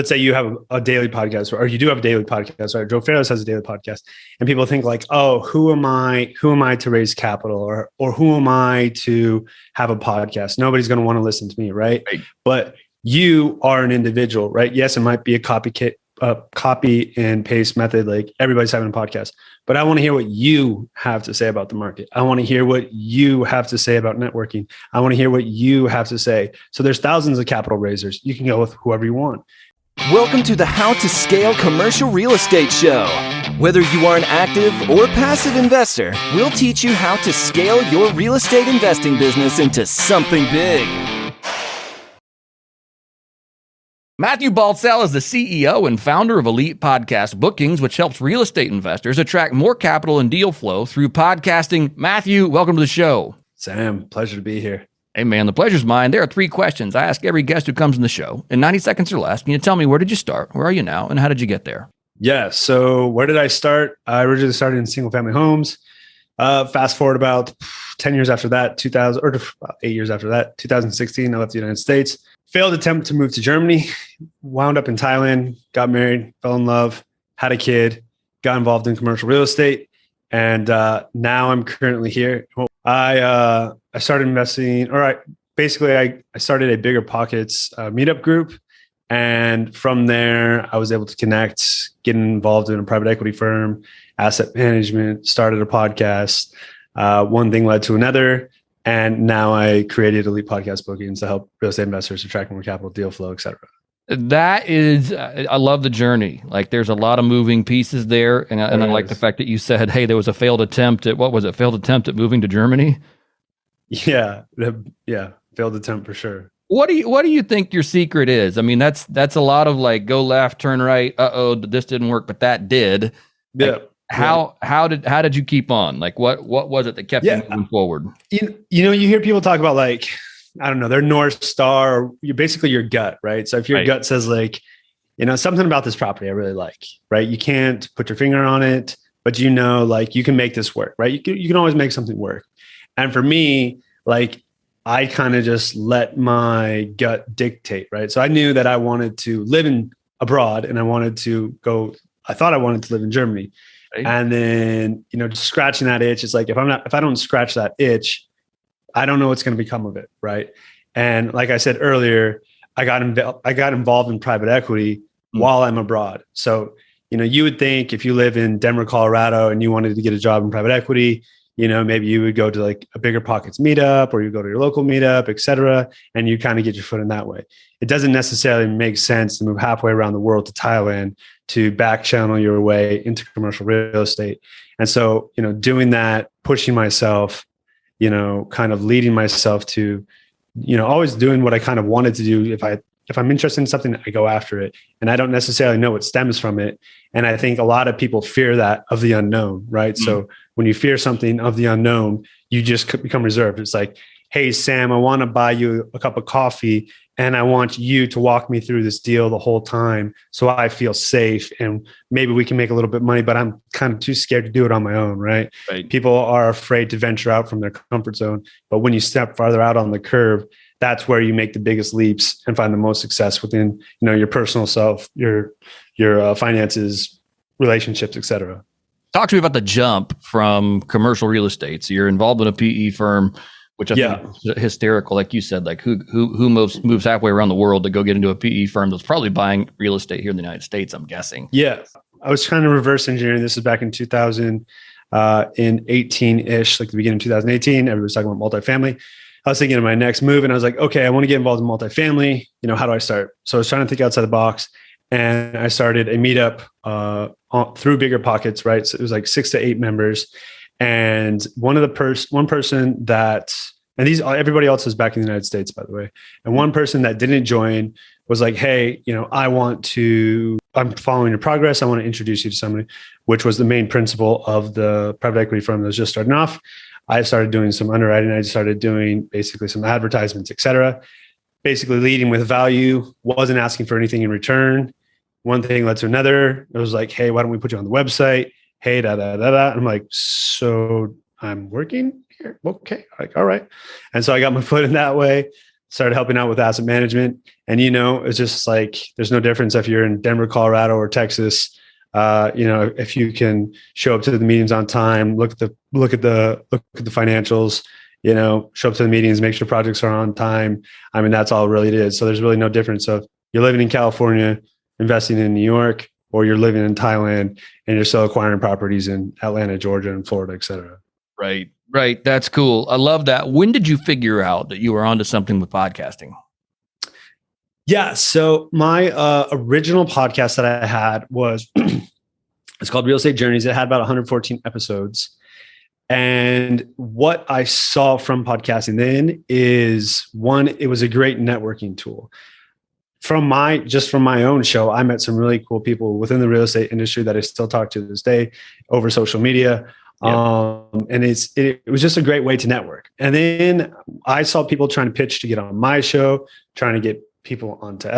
let's say you have a daily podcast, or you do have a daily podcast, right? Joe Ferris has a daily podcast, and people think like, oh, who am I to raise capital, or who am I to have a podcast? Nobody's going to want to listen to me, right? But you are an individual, right? Yes, it might be a copy and paste method. Like everybody's having a podcast, but I want to hear what you have to say about the market. I want to hear what you have to say about networking. I want to hear what you have to say. So there's thousands of capital raisers. You can go with whoever you want. Welcome to the How to Scale Commercial Real Estate Show. Whether you are an active or passive investor, we'll teach you how to scale your real estate investing business into something big. Matthew Baltzell is the CEO and founder of Elite Podcast Bookings, which helps real estate investors attract more capital and deal flow through podcasting. Matthew, welcome to the show. Sam, pleasure to be here. Hey, man, the pleasure's mine. There are 3 questions I ask every guest who comes in the show. In 90 seconds or less, can you tell me, where did you start? Where are you now? And how did you get there? Yeah. So where did I start? I originally started in single family homes. Fast forward about 10 years after that, 2000, or 8 years after that, 2016, I left the United States. Failed attempt to move to Germany, wound up in Thailand, got married, fell in love, had a kid, got involved in commercial real estate. And now I'm currently here. I started investing, basically I started a Bigger Pockets meetup group. And from there, I was able to connect, get involved in a private equity firm, asset management, started a podcast. One thing led to another. And now I created Elite Podcast Bookings to help real estate investors attract more capital, deal flow, et cetera. That is, I love the journey. Like there's a lot of moving pieces there. And I like the fact that you said, hey, there was a failed attempt at moving to Germany? Yeah. Failed attempt for sure. What do you think your secret is? I mean, that's a lot of like, go left, turn right. This didn't work, but that did. Yeah. Like, how did you keep on? Like what was it that kept you moving forward? You hear people talk about like, I don't know, their North Star, or you're basically your gut, right? So if your gut says like, something about this property I really like, right? You can't put your finger on it, but like you can make this work, right? You can always make something work. And for me, like I kind of just let my gut dictate, right? So I knew that I wanted to live abroad and I thought I wanted to live in Germany. Right. And then, just scratching that itch, it's like, if I don't scratch that itch, I don't know what's going to become of it. Right. And like I said earlier, I got involved in private equity while I'm abroad. So, you would think if you live in Denver, Colorado, and you wanted to get a job in private equity, maybe you would go to like a Bigger Pockets meetup, or you go to your local meetup, et cetera, and you kind of get your foot in that way. It doesn't necessarily make sense to move halfway around the world to Thailand to back channel your way into commercial real estate. And so, doing that, pushing myself, kind of leading myself to, always doing what I kind of wanted to do. If I'm interested in something, I go after it, and I don't necessarily know what stems from it. And I think a lot of people fear that of the unknown, right? Mm-hmm. So when you fear something of the unknown, you just become reserved. It's like, hey, Sam, I want to buy you a cup of coffee, and I want you to walk me through this deal the whole time so I feel safe, and maybe we can make a little bit of money, but I'm kind of too scared to do it on my own, right? People are afraid to venture out from their comfort zone. But when you step farther out on the curve, that's where you make the biggest leaps and find the most success within, your personal self, your finances, relationships, et cetera. Talk to me about the jump from commercial real estate. So you're involved in a PE firm, which I think is hysterical. Like you said, like who moves halfway around the world to go get into a PE firm that's probably buying real estate here in the United States, I'm guessing. Yeah. I was trying to reverse engineering. This is back in 2018-ish, like the beginning of 2018. Everybody was talking about multifamily. I was thinking of my next move, and I was like, okay, I want to get involved in multifamily. How do I start? So I was trying to think outside the box, and I started a meetup through Bigger Pockets, right? So it was like 6 to 8 members. And one person that, and everybody else is back in the United States, by the way. And one person that didn't join was like, hey, I'm following your progress. I want to introduce you to somebody, which was the main principle of the private equity firm that was just starting off. I started doing some underwriting. I started doing basically some advertisements, et cetera, basically leading with value, wasn't asking for anything in return. One thing led to another. It was like, hey, why don't we put you on the website? Hey, da. I'm like, so I'm working here. Okay. Like, all right. And so I got my foot in that way. started helping out with asset management. And, it's just like, there's no difference if you're in Denver, Colorado or Texas. If you can show up to the meetings on time, look at the financials, show up to the meetings, make sure projects are on time. I mean, that's all really it is. So there's really no difference. So if you're living in California, investing in New York, or you're living in Thailand and you're still acquiring properties in Atlanta, Georgia, and Florida, et cetera. Right. That's cool. I love that. When did you figure out that you were onto something with podcasting? Yeah. So my original podcast that I had was, it's called Real Estate Journeys. It had about 114 episodes. And what I saw from podcasting then is, one, it was a great networking tool. From my own show, I met some really cool people within the real estate industry that I still talk to this day over social media. Yeah. And it was just a great way to network. And then I saw people trying to pitch to get on my show, trying to get people onto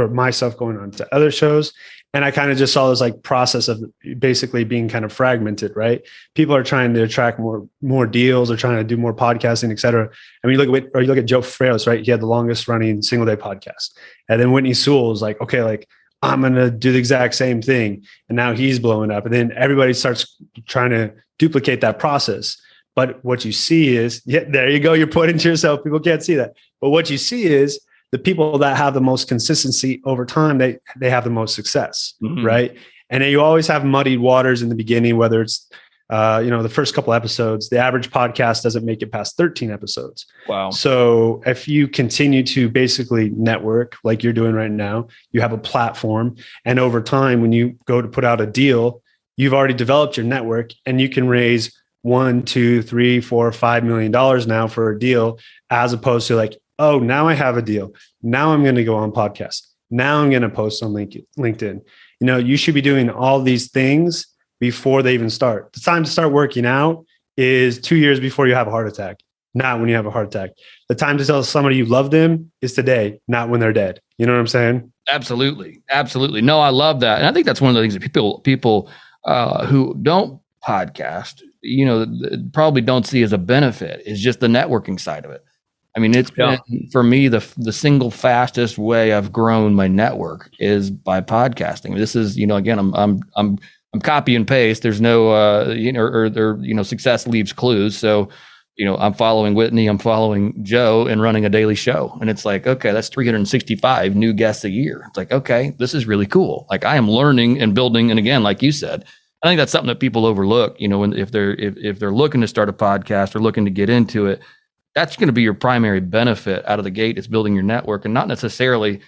myself going on to other shows. And I kind of just saw this like process of basically being kind of fragmented, right? People are trying to attract more deals, or trying to do more podcasting, et cetera. I mean, you look at Joe Fraios, right? He had the longest running single day podcast. And then Whitney Sewell was like, okay, like I'm going to do the exact same thing. And now he's blowing up. And then everybody starts trying to duplicate that process. But what you see is, there you go. You're pointing to yourself. People can't see that. But what you see is the people that have the most consistency over time, they have the most success, right? And then you always have muddied waters in the beginning, whether it's, the first couple episodes. The average podcast doesn't make it past 13 episodes. Wow. So if you continue to basically network like you're doing right now, you have a platform. And over time, when you go to put out a deal, you've already developed your network, and you can raise $1, $2, $3, $4, $5 million now for a deal, as opposed to like, oh, now I have a deal. Now I'm going to go on podcast. Now I'm going to post on LinkedIn. You should be doing all these things before they even start. The time to start working out is 2 years before you have a heart attack, not when you have a heart attack. The time to tell somebody you love them is today, not when they're dead. You know what I'm saying? Absolutely. No, I love that. And I think that's one of the things that people who don't podcast, probably don't see as a benefit, is just the networking side of it. I mean, it's been, for me, the single fastest way I've grown my network is by podcasting. This is, again, I'm copy and paste. There's no, success leaves clues. So, I'm following Whitney, I'm following Joe, and running a daily show. And it's like, okay, that's 365 new guests a year. It's like, okay, this is really cool. Like, I am learning and building. And again, like you said, I think that's something that people overlook, if they're looking to start a podcast or looking to get into it. That's going to be your primary benefit out of the gate. It's building your network, and not necessarily,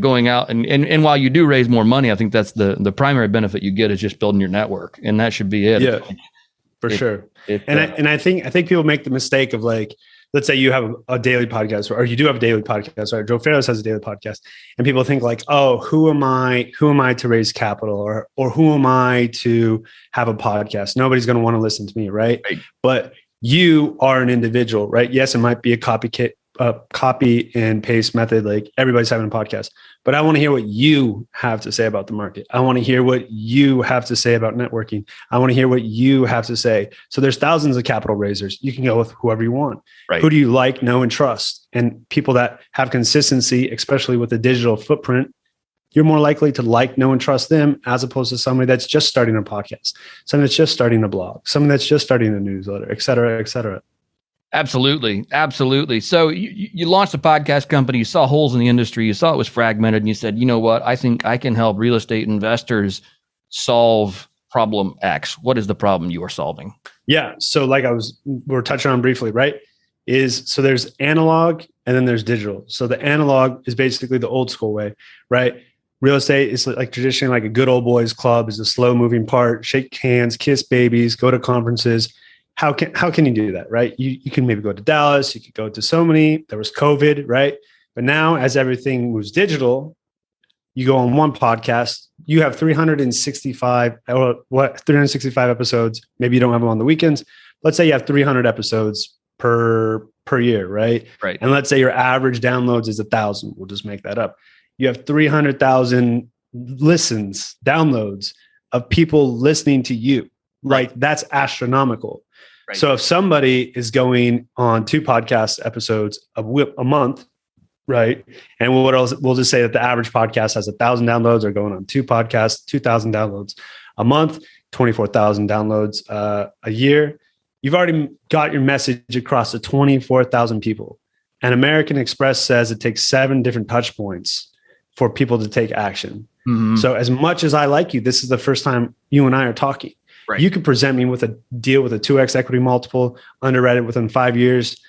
going out and while you do raise more money, I think that's the primary benefit you get is just building your network, and that should be it. Yeah, for sure. I think people make the mistake of like, let's say you have a daily podcast, or you do have a daily podcast, right? Joe Fraios has a daily podcast, and people think like, oh, who am I to raise capital, or who am I to have a podcast? Nobody's going to want to listen to me, right? But you are an individual, right? Yes, it might be a copy and paste method. Like everybody's having a podcast, but I want to hear what you have to say about the market. I want to hear what you have to say about networking. I want to hear what you have to say. So there's thousands of capital raisers. You can go with whoever you want. Right. Who do you like, know, and trust? And people that have consistency, especially with a digital footprint, you're more likely to like, know, and trust them, as opposed to somebody that's just starting a podcast, somebody that's just starting a blog, somebody that's just starting a newsletter, et cetera, et cetera. Absolutely. So you launched a podcast company, you saw holes in the industry, you saw it was fragmented, and you said, you know what, I think I can help real estate investors solve problem X. What is the problem you are solving? Yeah. So like we're touching on briefly, right? So there's analog and then there's digital. So the analog is basically the old school way, right? Real estate is like traditionally like a good old boys club, is a slow moving part, shake hands, kiss babies, go to conferences. How can you do that, right? You can maybe go to Dallas, you could go to so many, there was COVID, right? But now as everything moves digital, you go on one podcast, you have 365 episodes. Maybe you don't have them on the weekends. Let's say you have 300 episodes per year, right? Right. And let's say your average downloads is 1,000. We'll just make that up. You have 300,000 downloads of people listening to you. Like that's astronomical. Right. So if somebody is going on 2 podcast episodes a month, right? And what else? We'll just say that the average podcast has 1,000 downloads, or going on 2 podcasts, 2,000 downloads a month, 24,000 downloads a year. You've already got your message across to 24,000 people. And American Express says it takes 7 different touch points for people to take action. Mm-hmm. So as much as I like you, this is the first time you and I are talking. Right. You could present me with a deal with a 2x equity multiple, underwrite it within 5 years,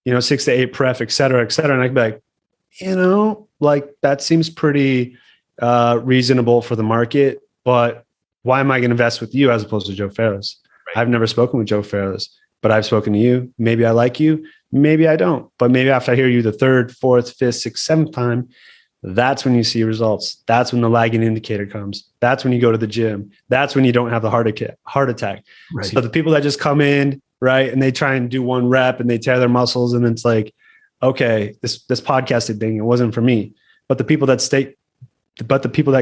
6 to 8 pref, et cetera, et cetera. And I could be like, like that seems pretty reasonable for the market, but why am I going to invest with you as opposed to Joe Ferris? Right. I've never spoken with Joe Ferris, but I've spoken to you. Maybe I like you. Maybe I don't. But maybe after I hear you the 3rd, 4th, 5th, 6th, 7th time, that's when you see results. That's when the lagging indicator comes. That's when you go to the gym. That's when you don't have the heart attack. Right. So the people that just come in, right, and they try and do 1 rep and they tear their muscles, and it's like, okay, this podcasting thing, it wasn't for me. But the people that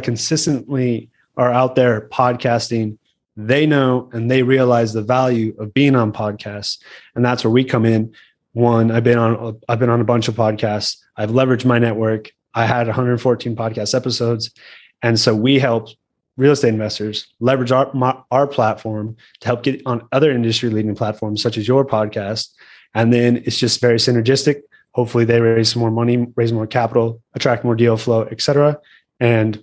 consistently are out there podcasting, they know and they realize the value of being on podcasts. And that's where we come in. One, I've been on a bunch of podcasts. I've leveraged my network. I had 114 podcast episodes. And so we help real estate investors leverage our platform to help get on other industry leading platforms, such as your podcast. And then it's just very synergistic. Hopefully they raise some more money, raise more capital, attract more deal flow, et cetera. And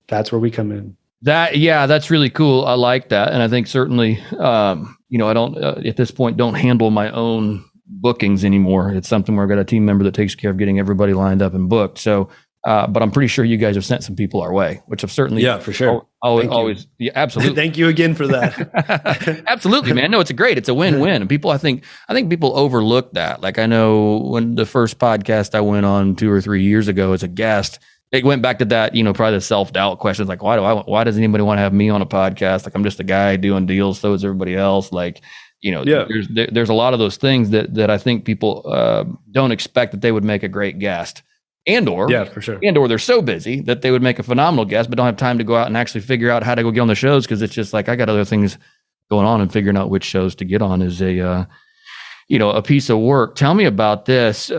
that's where we come in. That's really cool. I like that. And I think certainly, I don't, at this point, don't handle my own bookings anymore. It's something where I've got a team member that takes care of getting everybody lined up and booked. So, but I'm pretty sure you guys have sent some people our way, which have certainly, for sure. Always, yeah, absolutely. Thank you again for that. Absolutely, man. No, it's a win-win. And people, I think people overlook that. Like, I know when the first podcast I went on 2 or 3 years ago as a guest, it went back to that, probably the self-doubt questions. Like, why does anybody want to have me on a podcast? Like, I'm just a guy doing deals. So is everybody else. Like, there's a lot of those things that I think people don't expect that they would make a great guest. For sure. And or they're so busy that they would make a phenomenal guest, but don't have time to go out and actually figure out how to go get on the shows, because it's just like, I got other things going on, and figuring out which shows to get on is a piece of work. Tell me about this.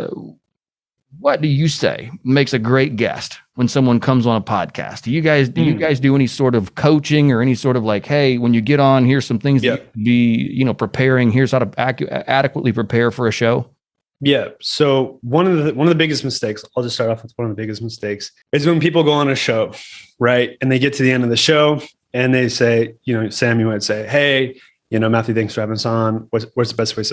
What do you say makes a great guest when someone comes on a podcast? Do you guys do any sort of coaching or any sort of like, hey, when you get on, here's some things that you be, preparing, here's how to adequately prepare for a show? Yeah. So one of the biggest mistakes, I'll just start off with one of the biggest mistakes, is when people go on a show, right? And they get to the end of the show and they say, Sam, you might say, hey, Matthew, thanks for having us on. What's the best place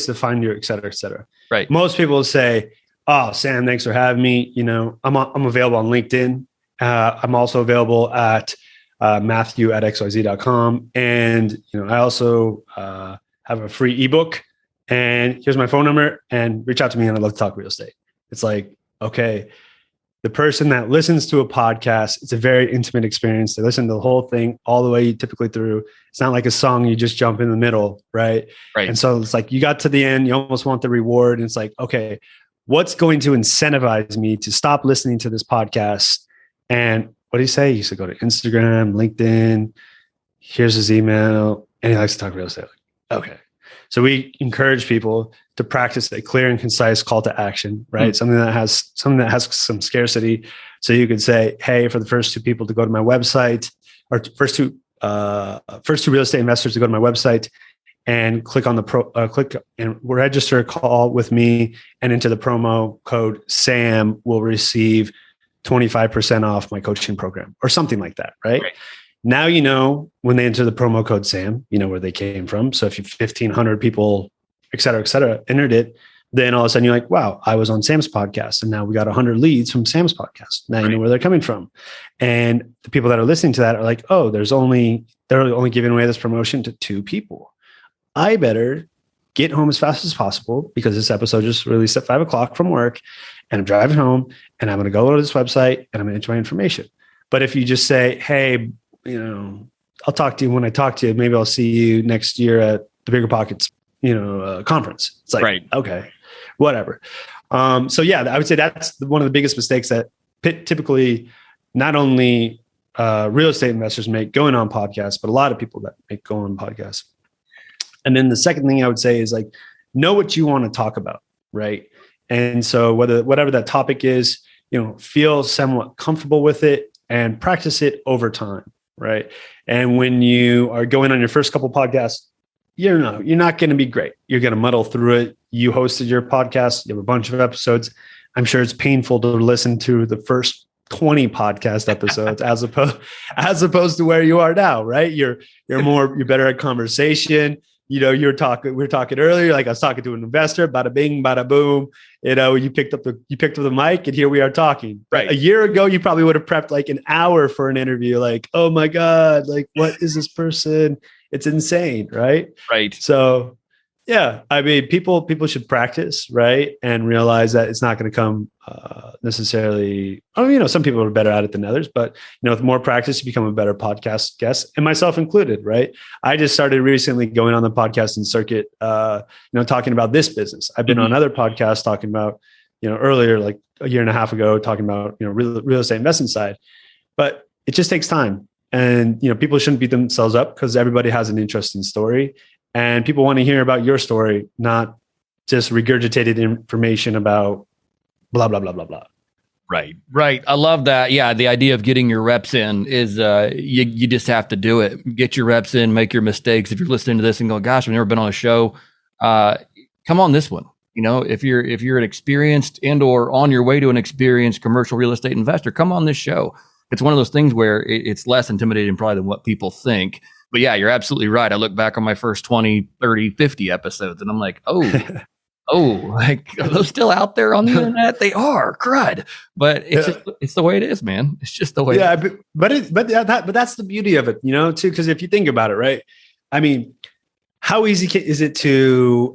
to find you, et cetera, et cetera. Right. Most people will say, oh, Sam, thanks for having me. I'm available on LinkedIn. I'm also available at Mathew@xyz.com. And, I also have a free ebook, and here's my phone number, and reach out to me, and I'd love to talk real estate. It's like, okay, the person that listens to a podcast, it's a very intimate experience. They listen to the whole thing all the way typically through. It's not like a song you just jump in the middle, right? Right. And so it's like you got to the end, you almost want the reward. And it's like, okay, what's going to incentivize me to stop listening to this podcast? And what do you say? He used to go to Instagram, LinkedIn. Here's his email, and he likes to talk real estate. Okay. So we encourage people to practice a clear and concise call to action, right? Mm. Something that has some scarcity. So you could say, hey, for the first 2 people to go to my website, or first two real estate investors to go to my website and click on click and register a call with me, and into the promo code SAM will receive 25% off my coaching program, or something like that, right? Now, when they enter the promo code SAM, where they came from. So if you 1,500 people, et cetera, entered it, then all of a sudden you're like, wow, I was on Sam's podcast, and now we got 100 leads from Sam's podcast. Now you know where they're coming from. And the people that are listening to that are like, oh, they're only giving away this promotion to 2 people. I better get home as fast as possible, because this episode just released at 5:00 from work, and I'm driving home, and I'm going to go to this website, and I'm going to enter my information. But if you just say, hey, I'll talk to you when I talk to you, maybe I'll see you next year at the Bigger Pockets, conference. It's like, okay, whatever. So yeah, I would say that's one of the biggest mistakes that typically not only real estate investors make going on podcasts, but a lot of people that make going on podcasts. And then the second thing I would say is like, know what you want to talk about, right? And so whatever that topic is, feel somewhat comfortable with it and practice it over time, right? And when you are going on your first couple podcasts, you're not going to be great. You're going to muddle through it. You hosted your podcast. You have a bunch of episodes. I'm sure it's painful to listen to the first 20 podcast episodes as opposed to where you are now, right? You're better at conversation. We were talking earlier, like I was talking to an investor, bada bing, bada boom. You picked up the mic and here we are talking. Right. A year ago, you probably would have prepped like an hour for an interview. Like, oh my God, like what is this person? It's insane. Right. Right. So yeah, I mean, people should practice, right? And realize that it's not going to come necessarily. Some people are better at it than others, but with more practice, you become a better podcast guest, and myself included, right? I just started recently going on the podcasting circuit, talking about this business. I've been on other podcasts talking about, earlier, like a year and a half ago, talking about, real estate investing side, but it just takes time, and people shouldn't beat themselves up because everybody has an interesting story. And people want to hear about your story, not just regurgitated information about blah, blah, blah, blah, blah. Right. I love that. Yeah. The idea of getting your reps in is you just have to do it. Get your reps in, make your mistakes. If you're listening to this and go, gosh, I've never been on a show, come on this one. If you're an experienced and or on your way to an experienced commercial real estate investor, come on this show. It's one of those things where it's less intimidating probably than what people think. But yeah, you're absolutely right. I look back on my first 20, 30, 50 episodes and I'm like, like, are those still out there on the internet? They are, crud. But it's the way it is, man. It's just the way. Yeah, but that's the beauty of it, too. Because if you think about it, right? I mean, how easy is it to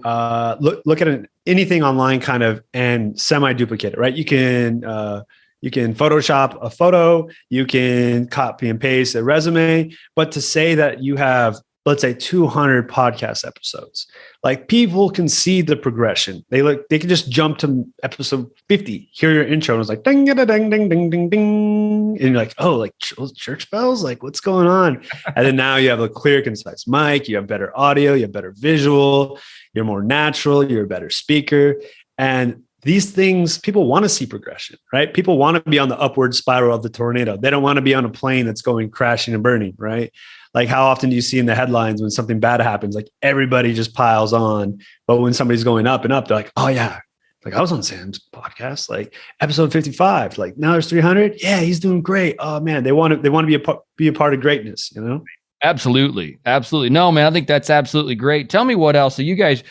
look at anything online, kind of, and semi-duplicate it, right? You can Photoshop a photo, you can copy and paste a resume, but to say that you have, let's say, 200 podcast episodes, like people can see the progression. They can just jump to episode 50, hear your intro, and it's like ding, ding, ding, ding, ding, ding, ding, and you're like, oh, like church bells, like what's going on? And then now you have a clear, concise mic, you have better audio, you have better visual, you're more natural, you're a better speaker, and these things, people want to see progression, right? People want to be on the upward spiral of the tornado. They don't want to be on a plane that's going crashing and burning, right? Like how often do you see in the headlines when something bad happens, like everybody just piles on. But when somebody's going up and up, they're like, oh yeah, like I was on Sam's podcast, like episode 55, like now there's 300. Yeah, he's doing great. Oh man, they want to be a part of greatness, Absolutely. No, man, I think that's absolutely great. Tell me what else. So you guys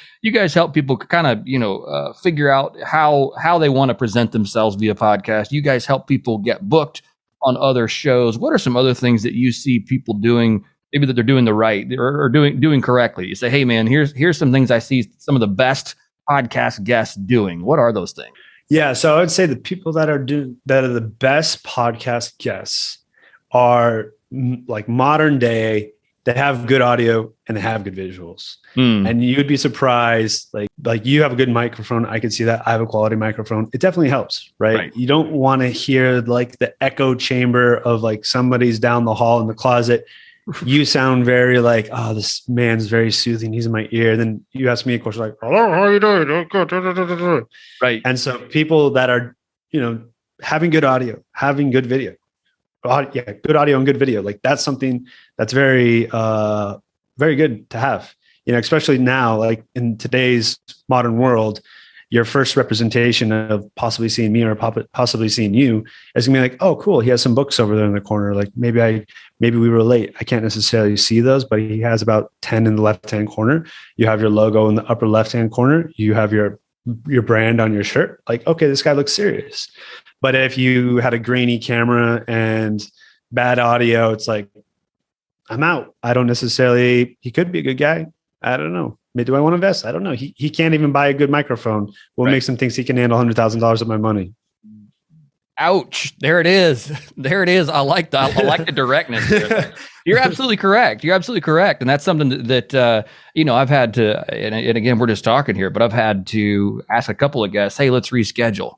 help people kind of, figure out how they want to present themselves via podcast. You guys help people get booked on other shows. What are some other things that you see people doing, maybe that they're doing the right or doing correctly? You say, hey man, here's some things I see some of the best podcast guests doing. What are those things? Yeah. So I would say the people that are the best podcast guests are like modern day. They have good audio and they have good visuals. And you'd be surprised, like you have a good microphone. I can see that. I have a quality microphone. It definitely helps, right? You don't want to hear like the echo chamber of like somebody's down the hall in the closet. You sound very like, oh, this man's very soothing. He's in my ear. Then you ask me a question like, hello, how are you doing? Right. And so people that are, having good audio, having good video, good audio and good video, like that's something that's very, very good to have, especially now, like in today's modern world, your first representation of possibly seeing me or possibly seeing you is gonna be like, oh, cool. He has some books over there in the corner. Like maybe we relate. I can't necessarily see those, but he has about 10 in the left-hand corner. You have your logo in the upper left-hand corner. You have your brand on your shirt. Like, okay, this guy looks serious. But if you had a grainy camera and bad audio, it's like, I'm out. I don't necessarily, he could be a good guy. I don't know. Do I want to invest? I don't know. He can't even buy a good microphone. What makes him think he can handle $100,000 of my money? Ouch. There it is. I like the directness there. You're absolutely correct. And that's something that I've had to, and again, we're just talking here, but I've had to ask a couple of guests, hey, let's reschedule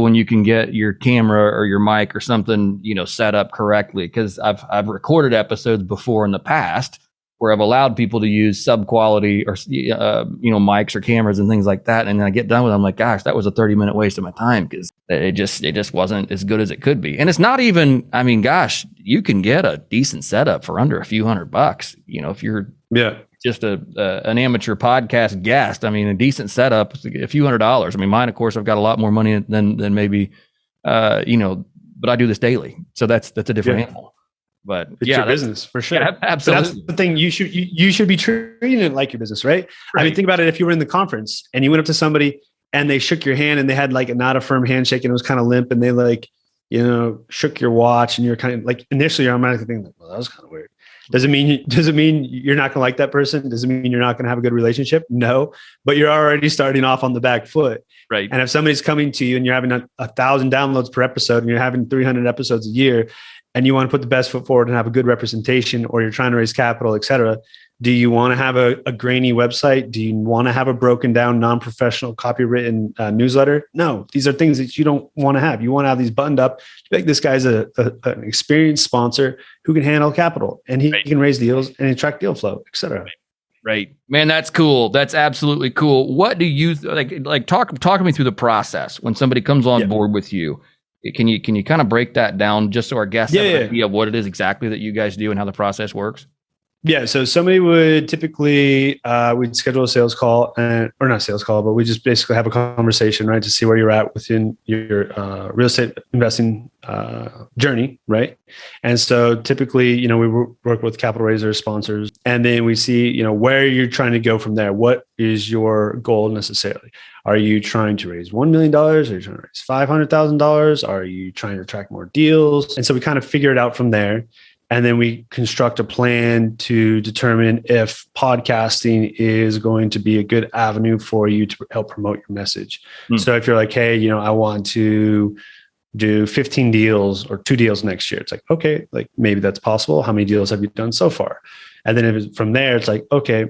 when you can get your camera or your mic or something, set up correctly. Cause I've recorded episodes before in the past where I've allowed people to use sub quality or, mics or cameras and things like that. And then I get done with it, I'm like, gosh, that was a 30-minute waste of my time because it just wasn't as good as it could be. And it's not even, I mean, gosh, you can get a decent setup for under a few $100, if you're just an amateur podcast guest. I mean, a decent setup, a few $100. I mean, mine, of course, I've got a lot more money than maybe, but I do this daily. So that's a different animal. But it's your business for sure. Yeah, absolutely. So that's the thing. You should be treating it like your business, right? I mean, think about it. If you were in the conference and you went up to somebody and they shook your hand and they had like not a firm handshake and it was kind of limp and they like, shook your watch and you're kind of like initially you're automatically thinking like, well, that was kind of weird. Does it mean you're not going to like that person? Does it mean you're not going to have a good relationship? No, but you're already starting off on the back foot. Right. And if somebody's coming to you and you're having 1,000 downloads per episode and you're having 300 episodes a year, and you want to put the best foot forward and have a good representation, or you're trying to raise capital, et cetera, do you want to have a grainy website? Do you want to have a broken down, non-professional, copywritten newsletter? No, these are things that you don't want to have. You want to have these buttoned up. Like this guy's an experienced sponsor who can handle capital, and he can raise deals and attract deal flow, et cetera. Right. Man, that's cool. That's absolutely cool. What do you like? Talk me through the process when somebody comes on board with you. Can you kind of break that down just so our guests have an idea of what it is exactly that you guys do and how the process works? Yeah. So somebody would typically, we'd schedule a sales call or not sales call, but we just basically have a conversation, right? To see where you're at within your real estate investing journey. Right. And so typically, we work with capital raisers, sponsors, and then we see, where you're trying to go from there. What is your goal necessarily? Are you trying to raise $1 million? Are you trying to raise $500,000? Are you trying to attract more deals? And so we kind of figure it out from there. And then we construct a plan to determine if podcasting is going to be a good avenue for you to help promote your message. So if you're like, hey, I want to do 15 deals or 2 deals next year. It's like, okay, like maybe that's possible. How many deals have you done so far? And then if it's from there, it's like, okay,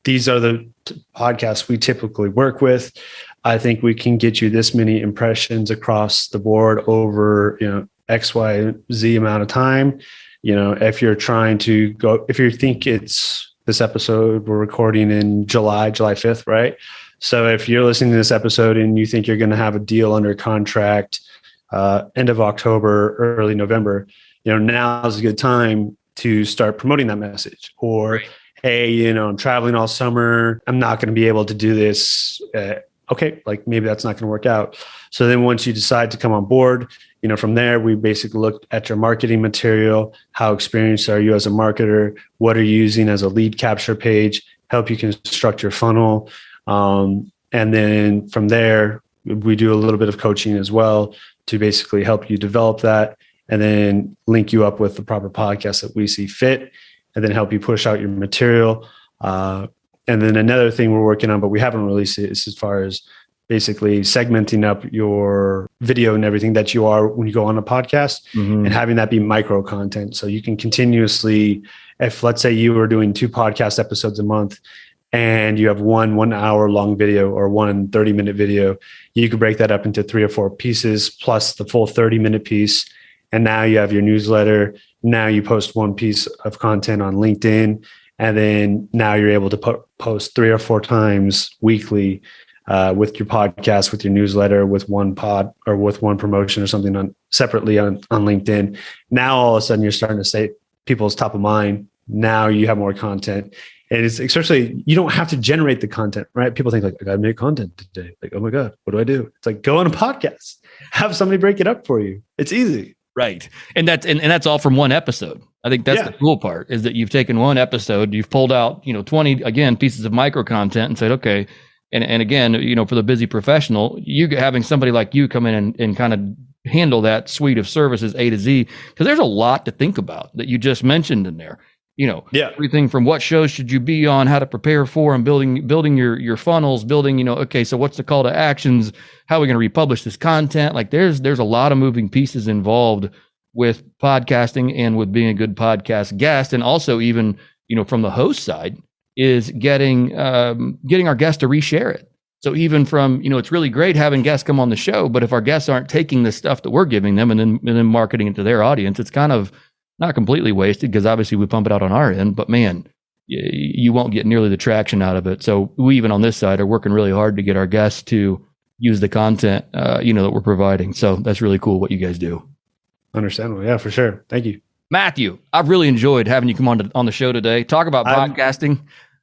these are the podcasts we typically work with. I think we can get you this many impressions across the board over, X, Y, Z amount of time. If you're trying to go, if you think it's this episode, we're recording in July 5th, right? So if you're listening to this episode and you think you're going to have a deal under contract end of October, early November, now is a good time to start promoting that message. Or, hey, I'm traveling all summer. I'm not going to be able to do this. Okay, like maybe that's not going to work out. So then once you decide to come on board, from there, we basically look at your marketing material. How experienced are you as a marketer? What are you using as a lead capture page? Help you construct your funnel. And then from there, we do a little bit of coaching as well to basically help you develop that and then link you up with the proper podcast that we see fit and then help you push out your material. And then another thing we're working on, but we haven't released it, is as far as basically segmenting up your video and everything that you are when you go on a podcast and having that be micro content. So you can continuously, if let's say you were doing 2 podcast episodes a month and you have one 1 hour long video or one 30-minute video, you could break that up into 3 or 4 pieces plus the full 30-minute piece. And now you have your newsletter. Now you post 1 piece of content on LinkedIn. And then now you're able to post 3 or 4 times weekly with your podcast, with your newsletter, with one pod or with one promotion or something separately on LinkedIn. Now all of a sudden you're starting to say people's top of mind. Now you have more content. And it's especially, you don't have to generate the content, right? People think like, I got to make content today. Like, oh my God, what do I do? It's like, go on a podcast, have somebody break it up for you. It's easy. Right. And that's all from one episode. I think that's the cool part, is that you've taken one episode, you've pulled out, 20, again, pieces of micro content and said, okay. And again, for the busy professional, you having somebody like you come in and kind of handle that suite of services A to Z, because there's a lot to think about that you just mentioned in there. Everything from what shows should you be on, how to prepare for, and building your funnels, building, okay, so what's the call to actions? How are we going to republish this content? Like there's a lot of moving pieces involved with podcasting and with being a good podcast guest. And also even, from the host side is getting our guests to reshare it. So even from, it's really great having guests come on the show, but if our guests aren't taking the stuff that we're giving them and then marketing it to their audience, it's kind of, not completely wasted because obviously we pump it out on our end, but man, you won't get nearly the traction out of it. So we, even on this side, are working really hard to get our guests to use the content, that we're providing. So that's really cool what you guys do. Understandable. Yeah, for sure. Thank you. Mathew, I've really enjoyed having you come on the show today. Talk about podcasting.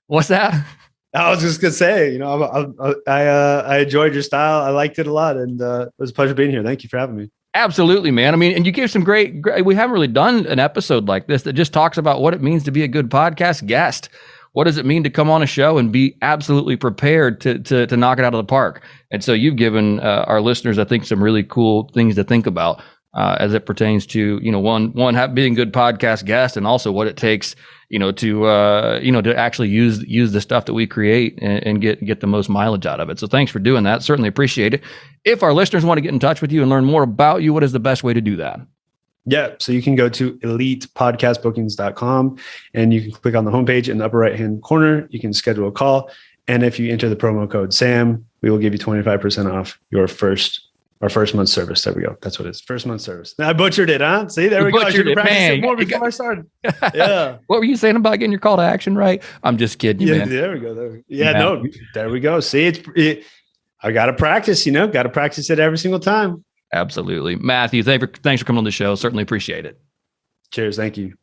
What's that? I was just gonna say, I enjoyed your style. I liked it a lot, and it was a pleasure being here. Thank you for having me. Absolutely, man. I mean, and you gave some great. We haven't really done an episode like this that just talks about what it means to be a good podcast guest. What does it mean to come on a show and be absolutely prepared to knock it out of the park? And so you've given our listeners, I think, some really cool things to think about as it pertains to, one being a good podcast guest, and also what it takes, to actually use the stuff that we create and get the most mileage out of it. So thanks for doing that. Certainly appreciate it. If our listeners want to get in touch with you and learn more about you, what is the best way to do that? Yeah. So you can go to elitepodcastbookings.com and you can click on the homepage in the upper right-hand corner. You can schedule a call. And if you enter the promo code SAM, we will give you 25% off our first month's service. There we go. That's what it is. First month's service. I butchered it, huh? See, there we go. I should have practiced it more before I started. Yeah. What were you saying about getting your call to action right? I'm just kidding you, man. There we go. There we go. See, I got to practice, got to practice it every single time. Absolutely. Mathew, thanks for coming on the show. Certainly appreciate it. Cheers. Thank you.